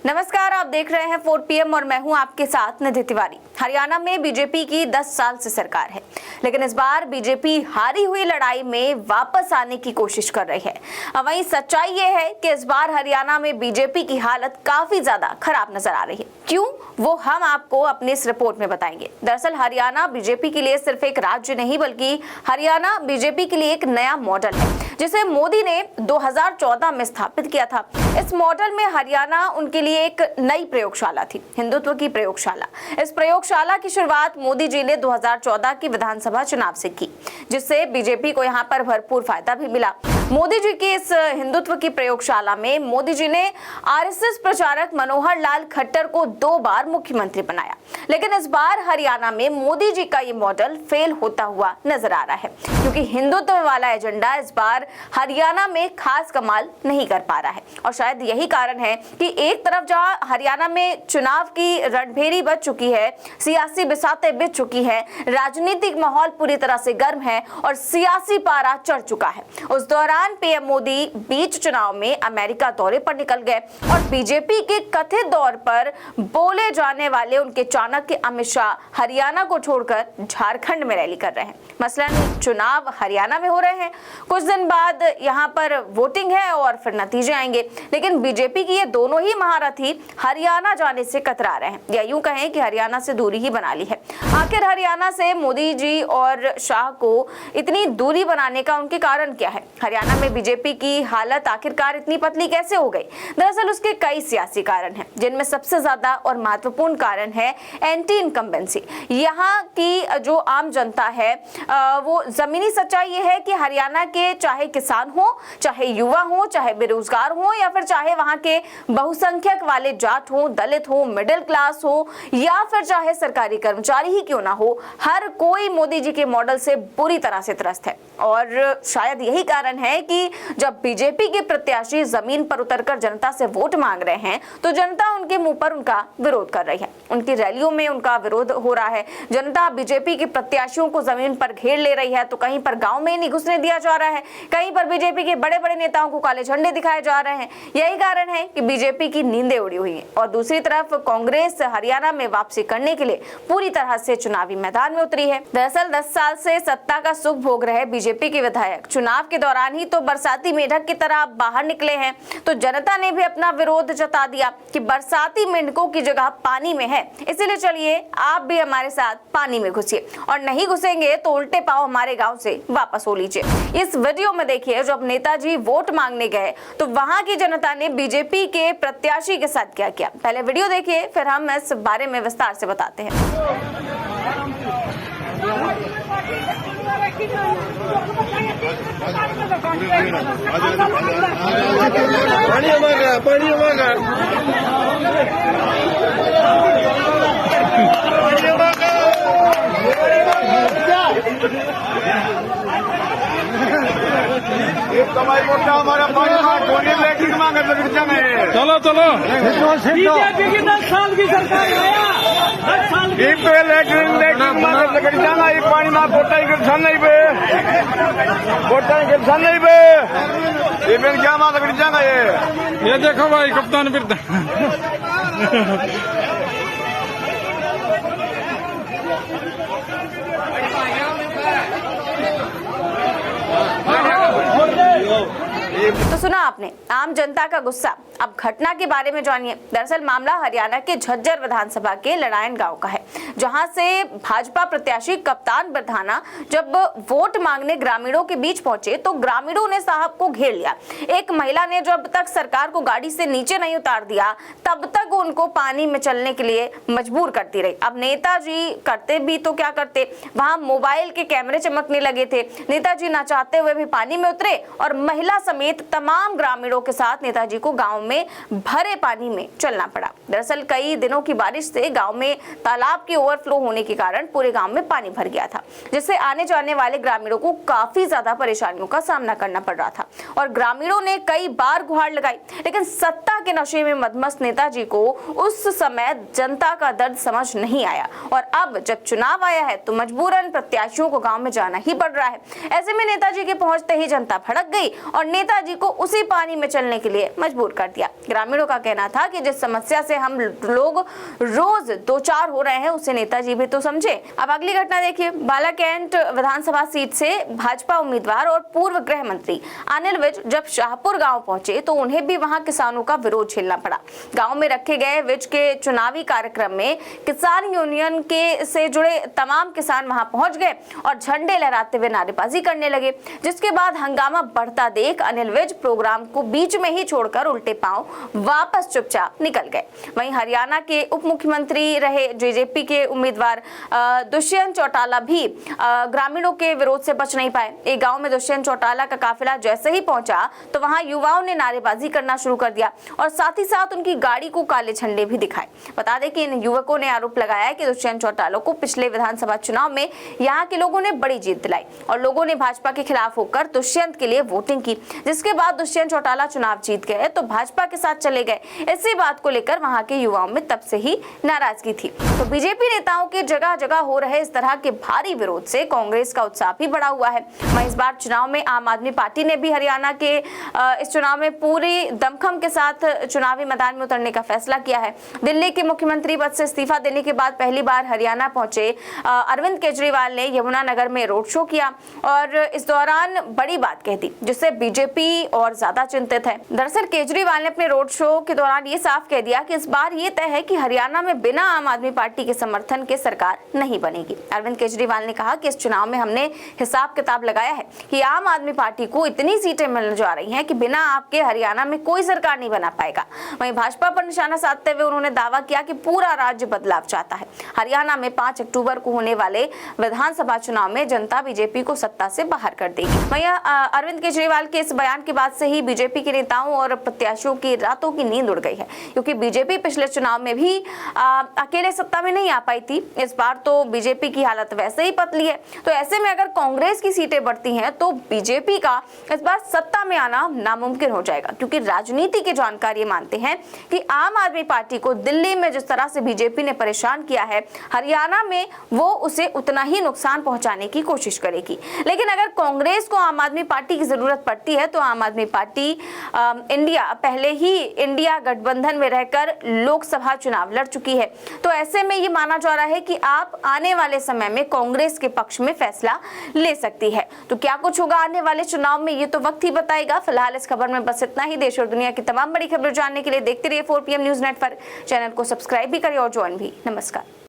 नमस्कार, आप देख रहे हैं 4 PM और मैं हूं आपके साथ निधि तिवारी। हरियाणा में बीजेपी की 10 साल से सरकार है, लेकिन इस बार बीजेपी हारी हुई लड़ाई में वापस आने की कोशिश कर रही है। वहीं सच्चाई ये है कि इस बार हरियाणा में बीजेपी की हालत काफी ज्यादा खराब नजर आ रही है। क्यों, वो हम आपको अपनी इस रिपोर्ट में बताएंगे। दरअसल हरियाणा बीजेपी के लिए सिर्फ एक राज्य नहीं, बल्कि हरियाणा बीजेपी के लिए एक नया मॉडल है, जिसे मोदी ने 2014 में स्थापित किया था। इस मॉडल में हरियाणा उनके लिए एक नई प्रयोगशाला थी, हिंदुत्व की प्रयोगशाला। इस प्रयोगशाला की शुरुआत मोदी जी ने 2014 की विधानसभा चुनाव से की, जिससे बीजेपी को यहाँ पर भरपूर फायदा भी मिला। मोदी जी की इस हिंदुत्व की प्रयोगशाला में मोदी जी ने आरएसएस प्रचारक मनोहर लाल खट्टर को 2 बार मुख्यमंत्री बनाया, लेकिन इस बार हरियाणा में मोदी जी का ये मॉडल फेल होता हुआ नजर आ रहा है, क्योंकि हिंदुत्व वाला एजेंडा इस बार हरियाणा में खास कमाल नहीं कर पा रहा है। और शायद यही कारण है कि एक तरफ जहां हरियाणा में चुनाव की रणभेरी बज चुकी है, सियासी बिसातें बिछ चुकी है, राजनीतिक माहौल पूरी तरह से गर्म है और सियासी पारा चढ़ चुका है, उस दौरान पीएम मोदी बीच चुनाव में अमेरिका दौरे पर निकल गए और बीजेपी के कथित दौर पर बोले जाने वाले उनके चाणक्य अमित शाह हरियाणा को छोड़कर झारखंड में रैली कर रहे हैं। मसलन चुनाव हरियाणा में हो रहे हैं, कुछ दिन बाद यहाँ पर वोटिंग है और फिर नतीजे आएंगे, लेकिन बीजेपी की ये दोनों ही महारथी हरियाणा जाने से कतरा रहे हैं, या यूं कहें कि हरियाणा से दूरी ही बना ली है। आखिर हरियाणा से मोदी जी और शाह को इतनी दूरी बनाने का उनके कारण क्या है? हरियाणा में बीजेपी की हालत आखिरकार इतनी पतली कैसे हो गई? दरअसल उसके कई सियासी कारण हैं, जिनमें सबसे ज्यादा और महत्वपूर्ण कारण है एंटी इनकम्बेंसी। यहाँ की जो आम जनता है, वो जमीनी सच्चाई ये है कि हरियाणा के चाहे किसान हो, चाहे युवा हो, चाहे बेरोजगार हो, या फिर चाहे वहां के बहुसंख्यक वाले जाट हो, दलित हो, मिडिल क्लास हो, या फिर चाहे सरकारी कर्मचारी ही क्यों ना हो, हर कोई मोदी जी के मॉडल से बुरी तरह से त्रस्त है। और शायद यही कारण है कि जब बीजेपी के प्रत्याशी जमीन पर उतरकर जनता से वोट मांग रहे हैं, तो जनता उनके मुंह पर उनका विरोध कर रही है। उनकी रैलियों में उनका विरोध हो रहा है। जनता बीजेपी के प्रत्याशियों को जमीन पर घेर ले रही है, तो कहीं पर गांव में नहीं घुसने दिया जा रहा है, कहीं पर बीजेपी के बड़े बड़े नेताओं को काले झंडे दिखाए जा रहे हैं। यही कारण है कि बीजेपी की नींदें उड़ी हुई है। और दूसरी तरफ कांग्रेस हरियाणा में वापसी करने के लिए पूरी तरह से चुनावी मैदान में उतरी है। दरअसल 10 साल से सत्ता का सुख भोग रहे बीजेपी के विधायक चुनाव के दौरान ही तो बरसाती मेढक की तरह बाहर निकले हैं, तो जनता ने भी अपना विरोध जता दिया कि बरसाती मेंढकों की जगह पानी में है, इसीलिए चलिए आप भी हमारे साथ पानी में घुसिए, और नहीं घुसेंगे तो उल्टे पांव हमारे गांव से वापस हो लीजिए। इस वीडियो में देखिए, जब नेताजी वोट मांगने गए तो वहां की जनता ने बीजेपी के प्रत्याशी के साथ क्या किया। पहले वीडियो देखिए, फिर हम इस बारे में विस्तार से बताते हैं। हमारा चलो चलो बीजेपी की 10 साल की सरकार आया, 10 साल की जाना ये पानी में बोटा नहीं पे बोटा नहीं पे ये फिर क्या माता कर जाना ये देखो भाई कप्तान फिर तो सुना आपने आम जनता का गुस्सा। अब घटना के बारे में जानिए। दरअसल मामला हरियाणा के झज्जर विधानसभा के लड़ायन गांव का है, जहां से भाजपा प्रत्याशी कप्तान बरधाना जब वोट मांगने ग्रामीणों के बीच पहुंचे तो ग्रामीणों ने साहब को घेर लिया। एक महिला ने जब तक सरकार को गाड़ी से नीचे नहीं उतार दिया, तब तक उनको पानी में चलने के लिए मजबूर करती रही। अब नेताजी करते भी तो क्या करते, वहां मोबाइल के कैमरे चमकने लगे थे। नेताजी ना चाहते हुए भी पानी में उतरे और महिला समेत तमाम ग्रामीणों के साथ नेताजी को गांव में भरे पानी में चलना पड़ा। दरअसल कई दिनों की बारिश से गांव में तालाब के ओवरफ्लो होने के कारण पूरे गांव में पानी भर गया था, जिससे आने जाने वाले ग्रामीणों को काफी ज्यादा परेशानियों का सामना करना पड़ रहा था। और ग्रामीणों ने कई बार गुहार लगाई, लेकिन सत्ता के नशे में मदमस्त नेताजी को उस समय जनता का दर्द समझ नहीं आया। और अब जब चुनाव आया है तो मजबूरन प्रत्याशियों को गांव में जाना ही पड़ रहा है। ऐसे में नेताजी के पहुंचते ही जनता भड़क गई और नेता नेताजी को उसी पानी में चलने के लिए मजबूर कर दिया। ग्रामीणों का कहना था कि जिस समस्या से हम लोग रोज दो चार हो रहे हैं उसे नेताजी भी तो समझे। अब अगली घटना देखिए। बालाकैंट विधानसभा सीट से भाजपा उम्मीदवार और पूर्व गृह मंत्री अनिल विज जब शाहपुर गांव पहुंचे तो उन्हें भी वहां किसानों का विरोध झेलना पड़ा। गांव में रखे गए विज के चुनावी कार्यक्रम में किसान यूनियन के से जुड़े तमाम किसान वहां पहुंच गए और झंडे लहराते हुए नारेबाजी करने लगे, जिसके बाद हंगामा बढ़ता देख अनिल विज प्रोग्राम को बीच में ही छोड़कर उल्टे पांव वापस चुपचाप निकल गए। वहीं हरियाणा के उप मुख्यमंत्री रहे बीजेपी के उम्मीदवार दुष्यंत चौटाला भी ग्रामीणों के विरोध से बच नहीं पाए। एक गांव में दुष्यंत चौटाला का काफिला जैसे ही पहुंचा तो वहां युवाओं ने नारेबाजी करना शुरू कर दिया और साथ ही साथ उनकी गाड़ी को काले झंडे भी दिखाए। बता दें कि इन युवकों ने आरोप लगाया कि दुष्यंत चौटाला को पिछले विधानसभा चुनाव में यहां के लोगों ने बड़ी जीत दिलाई और लोगों ने भाजपा के खिलाफ होकर दुष्यंत के लिए वोटिंग की, जिसके बाद दुष्यंत चौटाला चुनाव जीत गए तो भाजपा के साथ चले गए। इसी बात को लेकर वहां के युवाओं में तब से ही नाराजगी थी। तो बीजेपी नेताओं के जगह जगह हो रहे इस तरह के भारी विरोध से कांग्रेस का उत्साह भी बढ़ा हुआ है। वहीं इस बार चुनाव में आम आदमी पार्टी ने भी हरियाणा के इस चुनाव में पूरी दमखम के साथ चुनावी मैदान में उतरने का फैसला किया है। दिल्ली के मुख्यमंत्री पद से इस्तीफा देने के बाद पहली बार हरियाणा पहुंचे अरविंद केजरीवाल ने यमुनानगर में रोड शो किया और इस दौरान बड़ी बात कह दी, जिससे बीजेपी और ज्यादा चिंतित है। दरअसल केजरीवाल ने अपने रोड शो के दौरान ये साफ कह दिया कि इस बार ये तय है कि हरियाणा में बिना आम आदमी पार्टी के समर्थन के सरकार नहीं बनेगी। अरविंद केजरीवाल ने कहा कि इस चुनाव में हमने हिसाब किताब लगाया है कि आम आदमी पार्टी को इतनी सीटें मिलने जा रही हैं कि बिना आपके हरियाणा में कोई सरकार नहीं बना पाएगा। वहीं भाजपा पर निशाना साधते हुए उन्होंने दावा किया कि पूरा राज्य बदलाव चाहता है। हरियाणा में 5 अक्टूबर को होने वाले विधानसभा चुनाव में जनता बीजेपी को सत्ता से बाहर कर देगी। वहीं अरविंद केजरीवाल के इस बयान के बाद से ही बीजेपी के नेताओं और प्रत्याशियों की रातों की नींद उड़ गई है, क्योंकि बीजेपी पिछले चुनाव में भी अकेले सत्ता में नहीं आ पाई थी। इस बार तो बीजेपी की हालत वैसे ही पतली है। तो ऐसे में अगर कांग्रेस की सीटें बढ़ती हैं तो बीजेपी का इस बार सत्ता में आना नामुमकिन हो जाएगा, क्योंकि राजनीति के जानकार ये मानते हैं कि आम आदमी पार्टी को दिल्ली में जिस तरह से बीजेपी ने परेशान किया है, हरियाणा में वो उसे उतना ही नुकसान पहुंचाने की कोशिश करेगी। लेकिन अगर कांग्रेस को आम आदमी पार्टी की जरूरत पड़ती है तो आम आदमी पार्टी इंडिया पहले ही इंडिया गठबंधन में रहकर लोकसभा चुनाव लड़ चुकी है। तो ऐसे में ये माना जा रहा है कि आप आने वाले समय में कांग्रेस के पक्ष में फैसला ले सकती है। तो क्या कुछ होगा आने वाले चुनाव में, ये तो वक्त ही बताएगा। फिलहाल इस खबर में बस इतना ही। देश और दुनिया की तमाम बड़ी खबरें जानने के लिए देखते रहिए 4 PM न्यूज नेटवर्क। चैनल को सब्सक्राइब भी करें और ज्वाइन भी। नमस्कार।